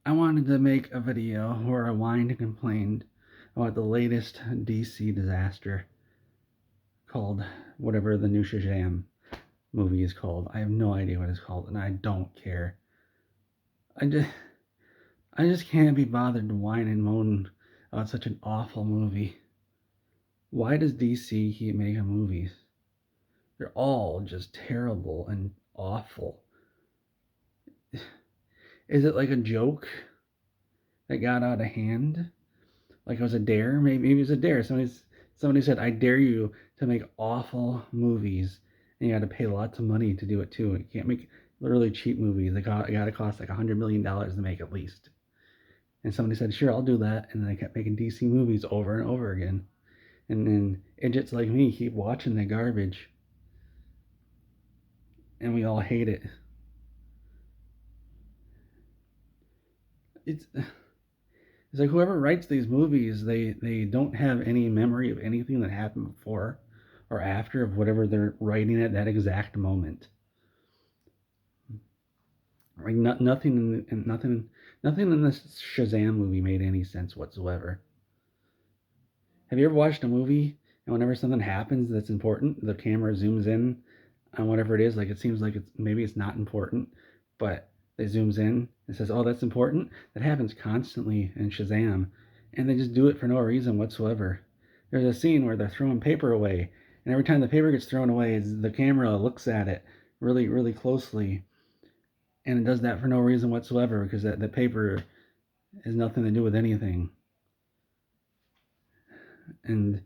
I wanted to make a video where I whined and complained about the latest DC disaster called whatever the new Shazam movie is called. I have no idea what it's called, and I don't care. I just, I just can't be bothered to whine and moan about such an awful movie. Why does DC keep making movies? They're all just terrible and awful. Is it like a joke that got out of hand? Like it was a dare? Maybe it was a dare. Somebody said, "I dare you to make awful movies," and you got to pay lots of money to do it too. You can't make literally cheap movies. They got to cost like $100 million to make at least. And somebody said, "Sure, I'll do that," and they kept making DC movies over and over again. And then idiots like me keep watching the garbage, and we all hate it. It's like whoever writes these movies, they don't have any memory of anything that happened before or after of whatever they're writing at that exact moment. Like nothing in this Shazam movie made any sense whatsoever. Have you ever watched a movie and whenever something happens that's important, the camera zooms in on whatever it is, like it seems like it's not important, but it zooms in and says, "Oh, that's important." That happens constantly in Shazam, and they just do it for no reason whatsoever. There's a scene where they're throwing paper away, and every time the paper gets thrown away, the camera looks at it really, really closely, and it does that for no reason whatsoever because the paper has nothing to do with anything. And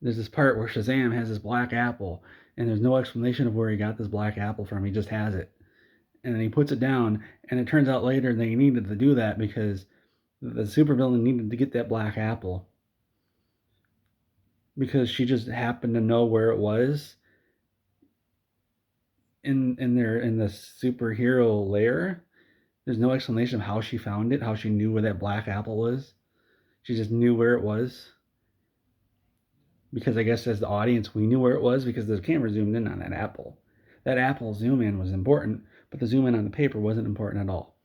there's this part where Shazam has this black apple, and there's no explanation of where he got this black apple from. He just has it, and then he puts it down, and it turns out later they needed to do that because the supervillain needed to get that black apple because she just happened to know where it was in the superhero lair. There's no explanation of how she found it, how she knew where that black apple was. She just knew where it was because I guess as the audience we knew where it was because the camera zoomed in on that apple. That apple zoom in was important, but the zoom in on the paper wasn't important at all.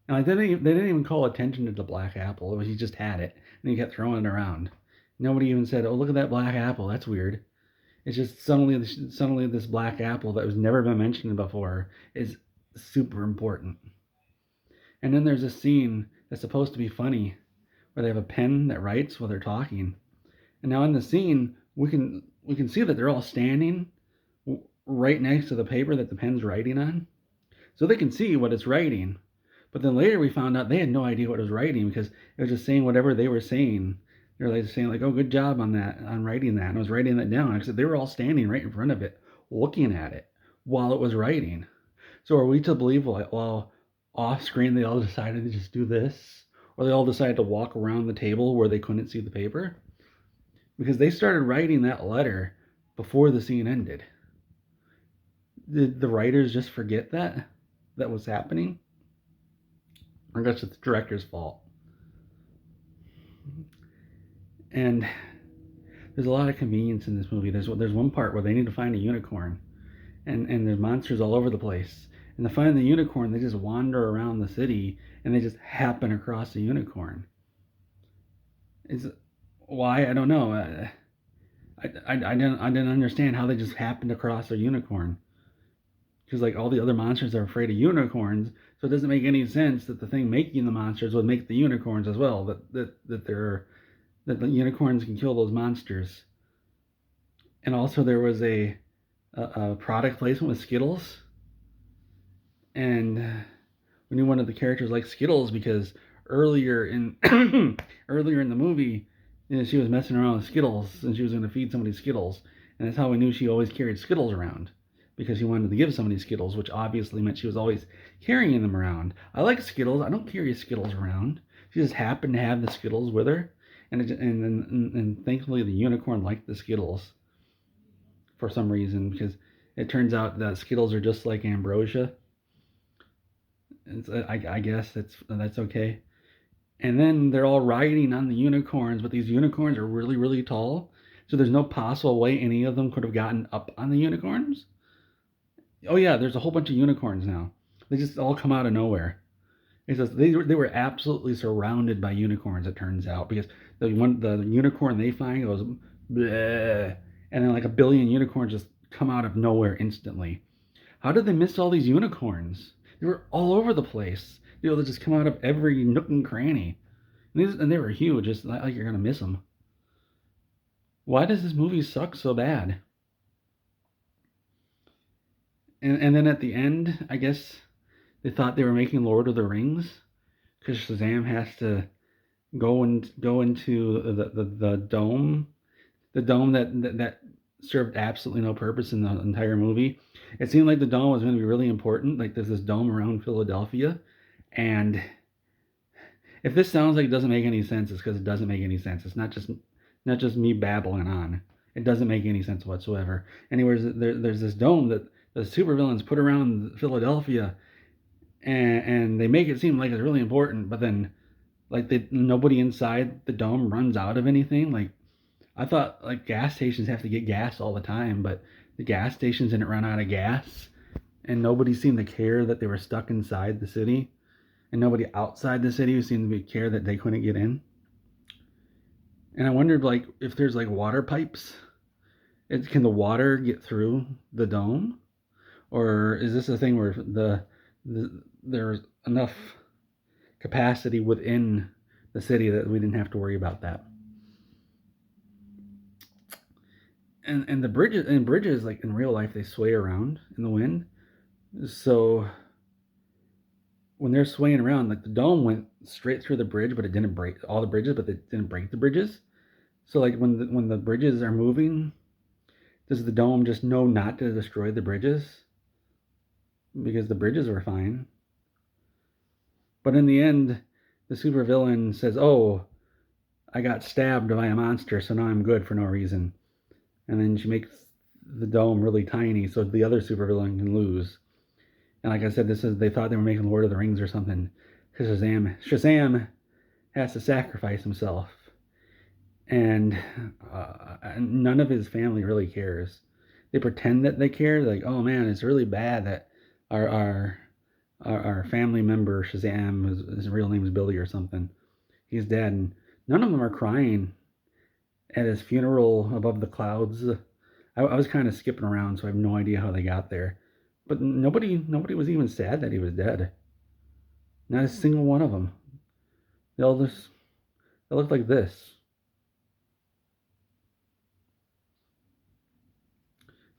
And they didn't even call attention to the black apple. He just had it, and he kept throwing it around. Nobody even said, "Oh, look at that black apple. That's weird." It's just suddenly this black apple that was never been mentioned before is super important. And then there's a scene that's supposed to be funny where they have a pen that writes while they're talking. And now in the scene, we can see that they're all standing right next to the paper that the pen's writing on, so they can see what it's writing. But then later we found out they had no idea what it was writing because it was just saying whatever they were saying. They were like saying like, "Oh, good job on that, on writing that," and I was writing that down. Except they were all standing right in front of it, looking at it while it was writing. So are we to believe like, well, off screen they all decided to just do this, or they all decided to walk around the table where they couldn't see the paper? Because they started writing that letter before the scene ended. Did the writers just forget that was happening? Or I guess it's the director's fault. And there's a lot of convenience in this movie. There's one part where they need to find a unicorn, and there's monsters all over the place. And to find the unicorn, they just wander around the city and they just happen across the unicorn. Is why I don't know. I didn't understand how they just happened across a unicorn because like all the other monsters are afraid of unicorns, so it doesn't make any sense that the thing making the monsters would make the unicorns as well. That the unicorns can kill those monsters. And also there was a product placement with Skittles, and we knew one of the characters liked Skittles because earlier in earlier in the movie, you know, she was messing around with Skittles and she was going to feed somebody Skittles, and that's how we knew she always carried Skittles around because she wanted to give somebody Skittles, which obviously meant she was always carrying them around. I like Skittles. I don't carry Skittles around. She just happened to have the Skittles with her, and thankfully the unicorn liked the Skittles for some reason because it turns out that Skittles are just like ambrosia. I guess that's okay. And then they're all riding on the unicorns, but these unicorns are really, really tall. So there's no possible way any of them could have gotten up on the unicorns. Oh yeah, there's a whole bunch of unicorns now. They just all come out of nowhere. He says they were absolutely surrounded by unicorns. It turns out because the unicorn they find goes bleh, and then like a billion unicorns just come out of nowhere instantly. How did they miss all these unicorns? They were all over the place. They just come out of every nook and cranny, and they were huge. It's not like you're gonna miss them. Why does this movie suck so bad? And then at the end, I guess they thought they were making Lord of the Rings because Shazam has to go into the dome, the dome that served absolutely no purpose in the entire movie. It seemed like the dome was going to be really important. Like there's this dome around Philadelphia, and if this sounds like it doesn't make any sense, it's because it doesn't make any sense. It's not just me babbling on. It doesn't make any sense whatsoever. Anyways, there's this dome that the supervillains put around Philadelphia, and they make it seem like it's really important, but then like nobody inside the dome runs out of anything. Like I thought like gas stations have to get gas all the time, but the gas stations didn't run out of gas, and nobody seemed to care that they were stuck inside the city, and nobody outside the city seemed to care that they couldn't get in. And I wondered like if there's like water pipes, can the water get through the dome, or is this a thing where there's enough capacity within the city that we didn't have to worry about that? And the bridges like in real life they sway around in the wind. So when they're swaying around, like the dome went straight through the bridge, but it didn't break all the bridges, but it didn't break the bridges. So like when the bridges are moving, does the dome just know not to destroy the bridges? Because the bridges were fine. But in the end, the supervillain says, "Oh, I got stabbed by a monster, so now I'm good for no reason." And then she makes the dome really tiny so the other supervillain can lose. And like I said, they thought they were making Lord of the Rings or something. Because Shazam has to sacrifice himself, and none of his family really cares. They pretend that they care, like, oh man, it's really bad that our our our family member Shazam, his real name is Billy or something, he's dead, and none of them are crying at his funeral above the clouds. I was kind of skipping around, so I have no idea how they got there. But nobody was even sad that he was dead. Not a single one of them. They all just they looked like this.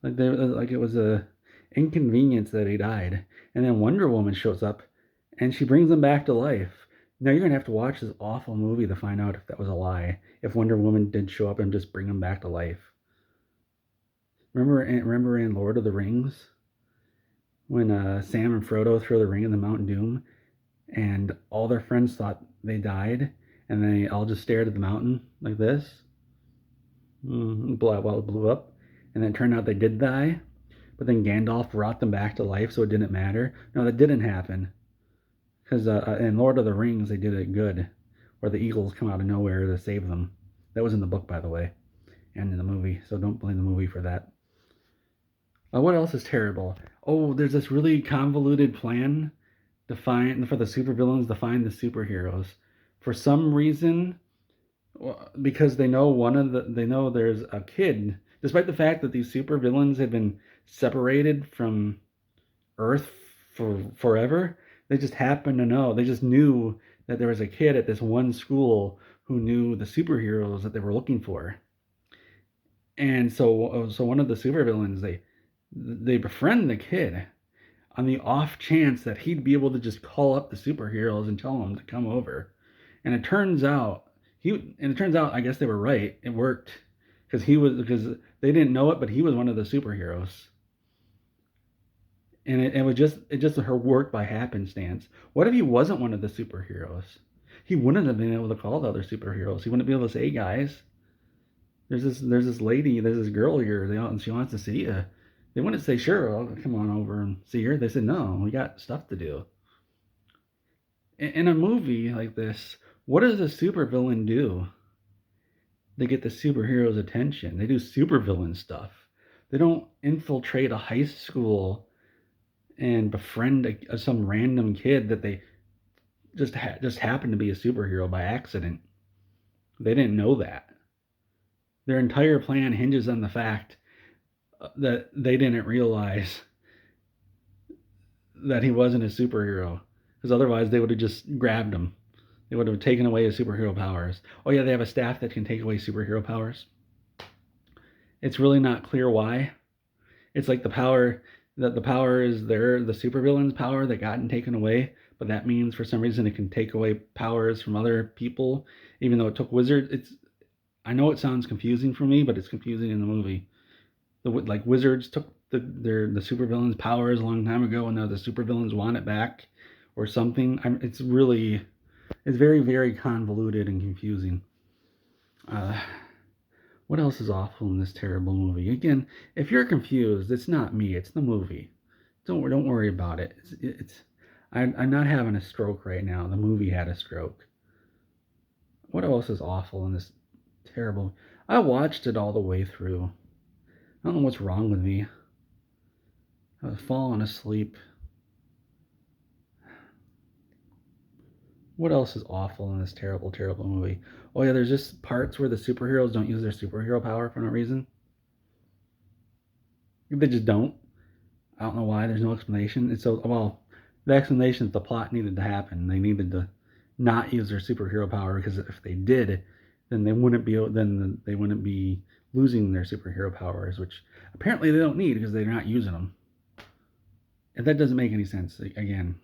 Like it was a inconvenience that he died. And then Wonder Woman shows up, and she brings him back to life. Now you're gonna have to watch this awful movie to find out if that was a lie. If Wonder Woman did show up and just bring him back to life. Remember in Lord of the Rings when Sam and Frodo throw the ring in the Mount Doom, and all their friends thought they died, and they all just stared at the mountain like this, while it blew up, and then it turned out they did die, but then Gandalf brought them back to life, so it didn't matter. No, that didn't happen, because in Lord of the Rings they did it good, where the eagles come out of nowhere to save them. That was in the book, by the way, and in the movie, so don't blame the movie for that. What else is terrible? Oh, there's this really convoluted plan for the supervillains to find the superheroes. For some reason, because they know there's a kid, despite the fact that these supervillains have been separated from Earth for forever, they just happen to know. They just knew that there was a kid at this one school who knew the superheroes that they were looking for. And so one of the supervillains, they befriend the kid on the off chance that he'd be able to just call up the superheroes and tell them to come over. And it turns out I guess they were right. It worked because they didn't know it, but he was one of the superheroes. And it just her work by happenstance. What if he wasn't one of the superheroes? He wouldn't have been able to call the other superheroes. He wouldn't be able to say, "Hey guys, there's this girl here, and she wants to see you." They wouldn't say, "Sure, I'll come on over and see her." They said, "No, we got stuff to do." In a movie like this, what does a supervillain do? They get the superhero's attention. They do supervillain stuff. They don't infiltrate a high school and befriend some random kid that they just happened to be a superhero by accident. They didn't know that. Their entire plan hinges on the fact that they didn't realize that he wasn't a superhero, because otherwise they would have just grabbed him. They would have taken away his superhero powers. Oh yeah, they have a staff that can take away superhero powers. It's really not clear why. It's like the power is the supervillain's power that gotten taken away, but that means for some reason it can take away powers from other people, even though it took wizards. I know it sounds confusing for me, but it's confusing in the movie. Like wizards took the supervillain's powers a long time ago, and now the supervillains want it back, or something. It's very very convoluted and confusing. Uh, what else is awful in this terrible movie? Again, if you're confused, it's not me, it's the movie. Don't worry about it. I'm not having a stroke right now. The movie had a stroke. What else is awful in this terrible? I watched it all the way through. I don't know what's wrong with me. I was falling asleep. What else is awful in this terrible, terrible movie? Oh yeah, there's just parts where the superheroes don't use their superhero power for no reason. They just don't. I don't know why. There's no explanation. It's so well. The explanation is the plot needed to happen. They needed to not use their superhero power, because if they did, then they wouldn't be losing their superhero powers, which apparently they don't need because they're not using them. And that doesn't make any sense. Again,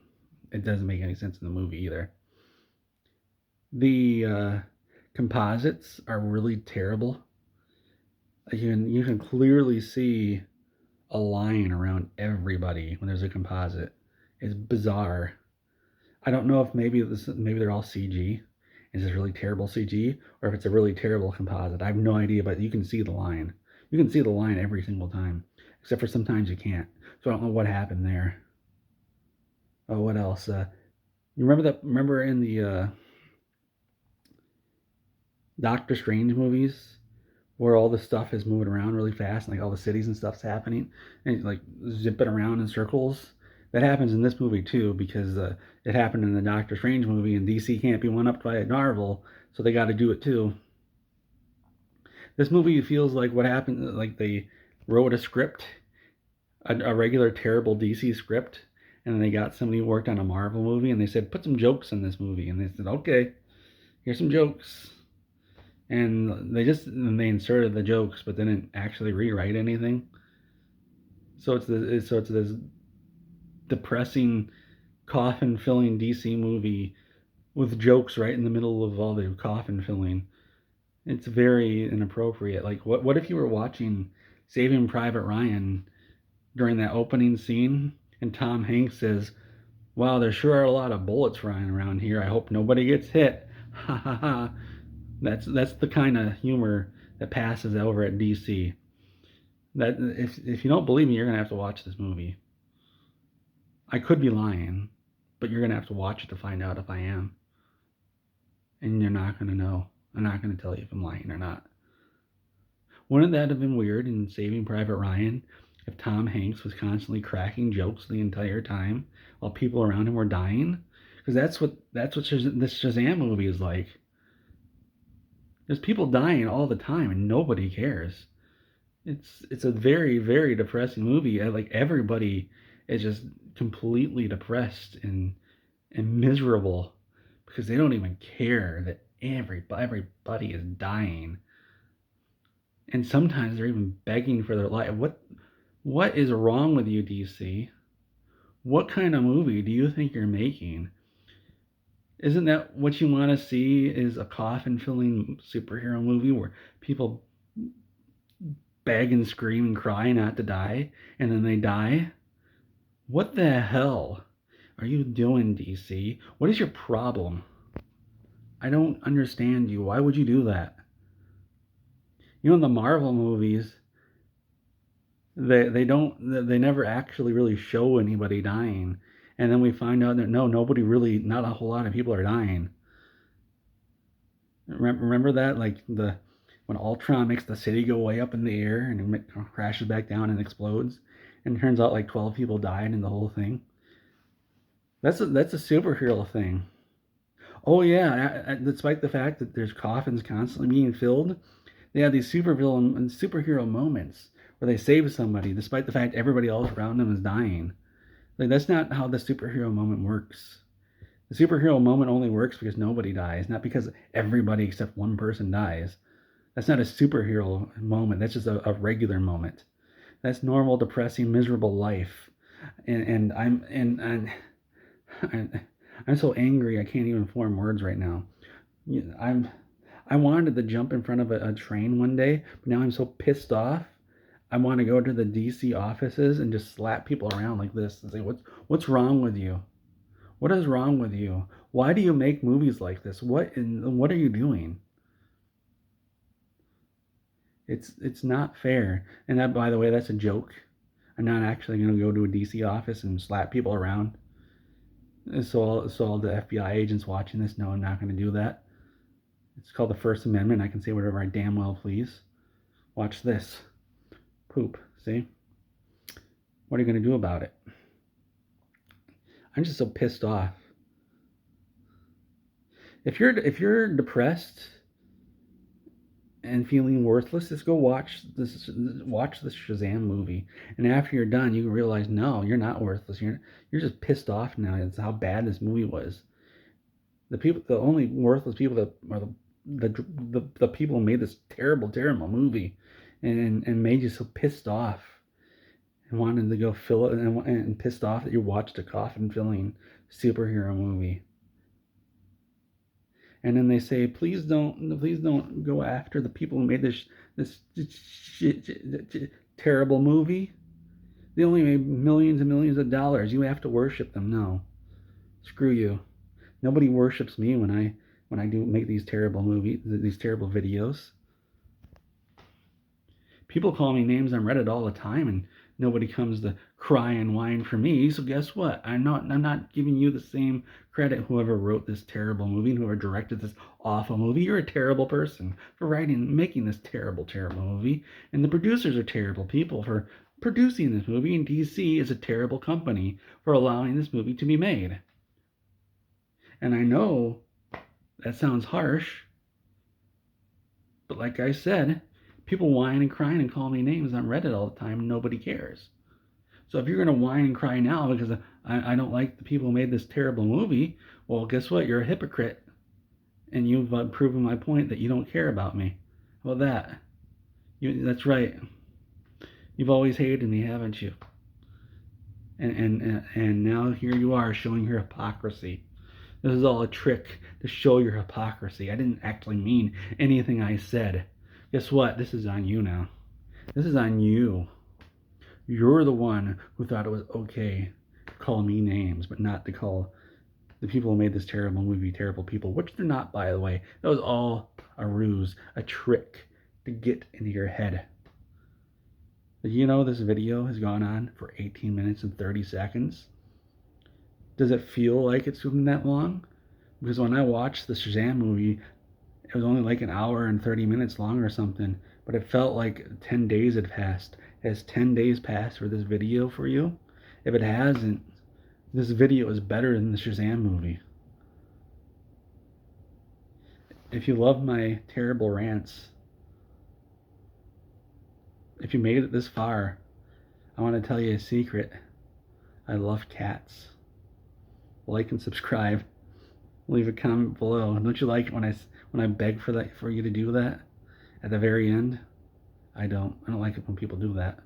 it doesn't make any sense in the movie either. The composites are really terrible. You can clearly see a line around everybody when there's a composite. It's bizarre. I don't know if maybe they're all CG. Is this really terrible CG, or if it's a really terrible composite? I have no idea, but you can see the line. You can see the line every single time, except for sometimes you can't. So I don't know what happened there. Oh, what else? You remember that? Remember in the Doctor Strange movies where all the stuff is moving around really fast, and like all the cities and stuff's happening, and it's like zipping around in circles. That happens in this movie too, because it happened in the Doctor Strange movie, and DC can't be one upped by Marvel, so they got to do it too. This movie feels like what happened, like they wrote a script, a regular terrible DC script, and then they got somebody who worked on a Marvel movie, and they said, put some jokes in this movie, and they said, okay, here's some jokes. And they inserted the jokes, but didn't actually rewrite anything. So it's this depressing, coffin filling DC movie with jokes right in the middle of all the coffin filling. It's very inappropriate. Like what if you were watching Saving Private Ryan during that opening scene, and Tom Hanks says, "Wow, there sure are a lot of bullets flying around here. I hope nobody gets hit." Ha ha ha. That's the kind of humor that passes over at DC. That if you don't believe me, you're gonna have to watch this movie. I could be lying, but you're gonna have to watch it to find out if I am. And you're not gonna know. I'm not gonna tell you if I'm lying or not. Wouldn't that have been weird in Saving Private Ryan if Tom Hanks was constantly cracking jokes the entire time while people around him were dying? Because that's what this Shazam movie is like. There's people dying all the time and nobody cares. It's a very very depressing movie. Like everybody is just completely depressed and miserable because they don't even care that everybody is dying. And sometimes they're even begging for their life. What is wrong with you, DC? What kind of movie do you think you're making? Isn't that what you want to see? Is a coffin filling superhero movie where people beg and scream and cry not to die, and then they die? What the hell are you doing, DC? What is your problem? I don't understand you. Why would you do that? You know, in the Marvel movies, they never actually really show anybody dying, and then we find out that no, nobody really, not a whole lot of people are dying. Remember that, like the when Ultron makes the city go way up in the air and it crashes back down and explodes, and it turns out like 12 people died in the whole thing. That's a superhero thing. Oh yeah, despite the fact that there's coffins constantly being filled, they have these supervillain and superhero moments where they save somebody despite the fact everybody else around them is dying. Like that's not how the superhero moment works. The superhero moment only works because nobody dies, not because everybody except one person dies. That's not a superhero moment. That's just a regular moment. That's normal, depressing, miserable life. And I'm so angry I can't even form words right now. I wanted to jump in front of a train one day, but now I'm so pissed off. I want to go to the DC offices and just slap people around like this and say, "What's wrong with you? What is wrong with you? Why do you make movies like this? What are you doing?" It's not fair. And that, by the way, that's a joke. I'm not actually going to go to a DC office and slap people around. So all the FBI agents watching this know I'm not going to do that. It's called the First Amendment. I can say whatever I damn well please. Watch this. Poop. See? What are you going to do about it? I'm just so pissed off. If you're depressed and feeling worthless, just go watch this Shazam movie. And after you're done, you realize no, you're not worthless. You're just pissed off now. It's how bad this movie was. The only worthless people that are the people who made this terrible movie, and made you so pissed off and wanted to go fill it and pissed off that you watched a coffin filling superhero movie. And then they say, please don't go after the people who made this terrible movie. They only made millions and millions of dollars. You have to worship them. No, screw you. Nobody worships me when I do make these terrible movies, these terrible videos. People call me names on Reddit all the time, and nobody comes to cry and whine for me. So guess what? I'm not giving you the same credit. Whoever wrote this terrible movie and whoever directed this awful movie, you're a terrible person for making this terrible movie. And the producers are terrible people for producing this movie. And DC is a terrible company for allowing this movie to be made. And I know that sounds harsh, but like I said, people whine and cry and call me names on Reddit all the time. Nobody cares. So if you're going to whine and cry now because I don't like the people who made this terrible movie, well, guess what? You're a hypocrite. And you've proven my point that you don't care about me. How about that? That's right. You've always hated me, haven't you? And now here you are showing your hypocrisy. This is all a trick to show your hypocrisy. I didn't actually mean anything I said. Guess what? This is on you now. This is on you. You're the one who thought it was okay to call me names, but not to call the people who made this terrible movie terrible people, which they're not, by the way. That was all a ruse, a trick to get into your head. Did you know this video has gone on for 18 minutes and 30 seconds? Does it feel like it's been that long? Because when I watched the Shazam movie, it was only like an hour and 30 minutes long or something, but it felt like 10 days had passed. Has 10 days passed for this video for you? If it hasn't, this video is better than the Shazam movie. If you love my terrible rants, if you made it this far, I want to tell you a secret. I love cats. Like and subscribe. Leave a comment below. Don't you like it when I beg for you to do that at the very end? I don't like it when people do that.